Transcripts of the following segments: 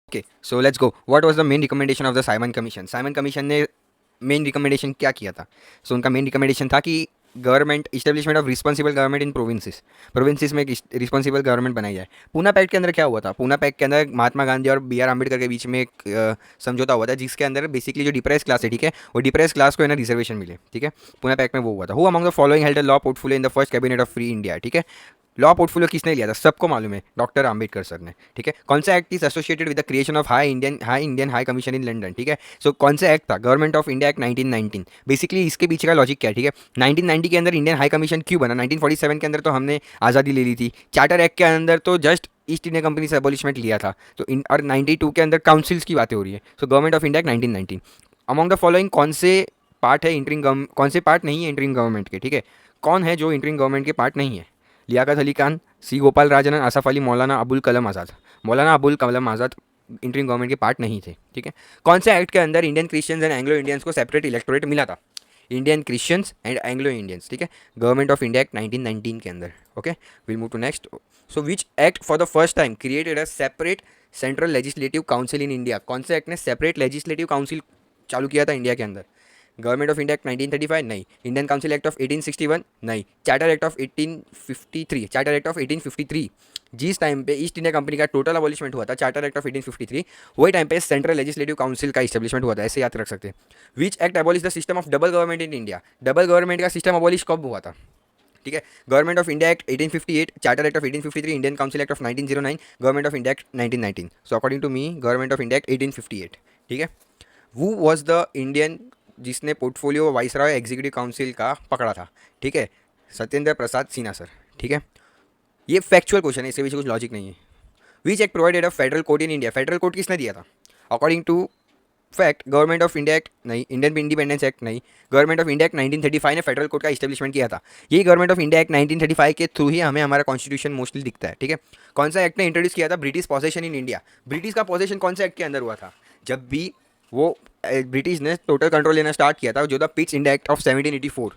Okay, so let's go. What was the main recommendation of the Simon commission? Simon commission ने main recommendation क्या किया था? सो उनका main recommendation था कि government establishment of responsible government in provinces, provinces में एक रिस्पॉन्सिबल गवर्नमेंट बनाई जाए। पूना पैक्ट के अंदर क्या हुआ था? पूना पैक्ट के अंदर महात्मा गांधी और बी आर अम्बेडकर के बीच में एक समझौता हुआ था, जिसके अंदर बेसिकली जो डिप्रेस क्लास है, ठीक है, वो डिप्रेस क्लास को है ना रिजर्वेशन मिले, ठीक है। पूना पैक्ट में वो हुआ था। Who among the following held the law portfolio in the first cabinet of free India? ठीक है, लॉ पोर्टफोलियो किसने लिया था? सबको मालूम है, डॉक्टर आम्बेडकर सर ने, ठीक है। कौन सा act is associated with the creation of high Indian high commission in London? ठीक है, सो कौन सा एक्ट था? Government of India act 1919। Basically इसके पीछे का लॉजिक क्या है? ठीक है, 1990 के अंदर इंडियन हाई कमीशन क्यों बना? 1947 के अंदर तो हमने आज़ादी ले ली थी। चार्टर एक्ट के अंदर तो जस्ट ईस्ट इंडिया कंपनी से एबॉलिशमेंट लिया था, तो और 92 के अंदर काउंसिल्स की बातें हो रही है। So government of India act 1919। Among the following कौन से पार्ट है इंटरिम कौन से पार्ट नहीं है इंटरिम गवर्नमेंट के? ठीक है, कौन है जो इंटरिम गवर्नमेंट के पार्ट नहीं है? लियाकत अली खान, सी गोपाल राजन, आसफ अली, मौलाना अबुल कलाम आज़ाद। मौलाना अबुल कलाम आज़ाद इंटरिम गवर्नमेंट के पार्ट नहीं थे, ठीक है। कौन से एक्ट के अंदर Indian Christians and Anglo Indians को सेपरेट इलेक्टोरेट मिला था? Indian Christians and Anglo Indians, ठीक है, गवर्नमेंट ऑफ इंडिया एक्ट 1919 के अंदर। Okay, will move to next. So which act for the first time created a separate central legislative council in India? कौन से act ने separate legislative council चालू किया था इंडिया के अंदर? गवर्नमेंट ऑफ इंडिया एक्ट 1935 नहीं, इंडियन काउंसिल एक्ट ऑफ 1861 नहीं, charter act of 1853, charter act of 1853। जिस टाइम पे ईस्ट इंडिया कंपनी का टोटल अबॉलिशमेंट हुआ था, चार्टर एक्ट ऑफ 1853, वही टाइम पे सेंट्रल लेजिस्लेटिव काउंसिल का इस्टेब्लिशमेंट हुआ था, ऐसे याद रख सकते हैं। Which act abolish the system of double government in India? Double government का सिस्टम अबॉलिश कब हुआ था? ठीक है, government of India act 1858, charter act of 1853, Indian council act of 1909, government of India act 1919। So according to me government of India act 1858, ठीक है। वो was the Indian जिसने पोर्टफोलियो वाइसरॉय एग्जीक्यूटिव काउंसिल का पकड़ा था, ठीक है, सत्येंद्र प्रसाद सिन्हा सर, ठीक है। ये फैक्चुअल क्वेश्चन है, इसके पीछे कुछ लॉजिक नहीं है। Which act provided a federal court in India? Federal court किसने दिया था? According to fact government of India act नहीं, इंडियन इंडिपेंडेंस एक्ट नहीं, गवर्नमेंट ऑफ इंडिया एक्ट 1935 ने फेडरल कोर्ट का इस्टेब्लिशमेंट किया था। यही गवर्नमेंट ऑफ इंडिया एक्ट 1935 के थ्रू ही हमें हमारा कॉन्स्टिट्यूशन मोस्टली दिखता है, ठीक है। कौन सा एक्ट ने इंट्रोड्यूस किया था? British possession in India. British का पॉसेशन कौन सा एक्ट के अंदर हुआ था? जब भी वो ब्रिटिश ने टोटल कंट्रोल लेना स्टार्ट किया था, जो the Pitt's India act of 1784,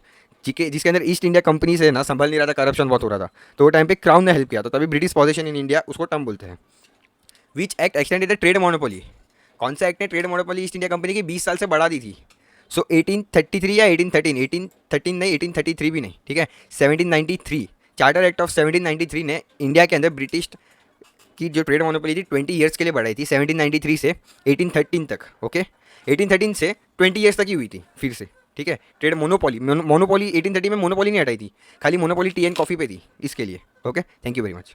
जिसके अंदर ईस्ट इंडिया कंपनी से ना संभल नहीं रहा था, करप्शन बहुत हो रहा था, तो वो टाइम पे क्राउन ने हेल्प किया था, तभी ब्रिटिश पॉसेशन इन इंडिया उसको टर्म बोलते हैं। Which act extended the trade monopoly? कौन सा एक्ट ने trade monopoly east India company की 20 साल से बढ़ा दी थी? सो 1833 या 1813, 1813 नहीं, 1833 भी नहीं, ठीक है, 1793, चार्टर एक्ट ऑफ 1793 ने इंडिया के अंदर ब्रिटिश की जो ट्रेड मोनोपोली थी 20 ईयर्स के लिए बढ़ाई थी, 1793 से 1813 तक। ओके, 1813 से 20 ईयर्स तक ही हुई थी फिर से, ठीक है। ट्रेड मोनोपोली 1830 में मोनोपोली नहीं हटाई थी, खाली मोनोपोली टी एंड कॉफ़ी पे थी, इसके लिए। Okay, thank you very much.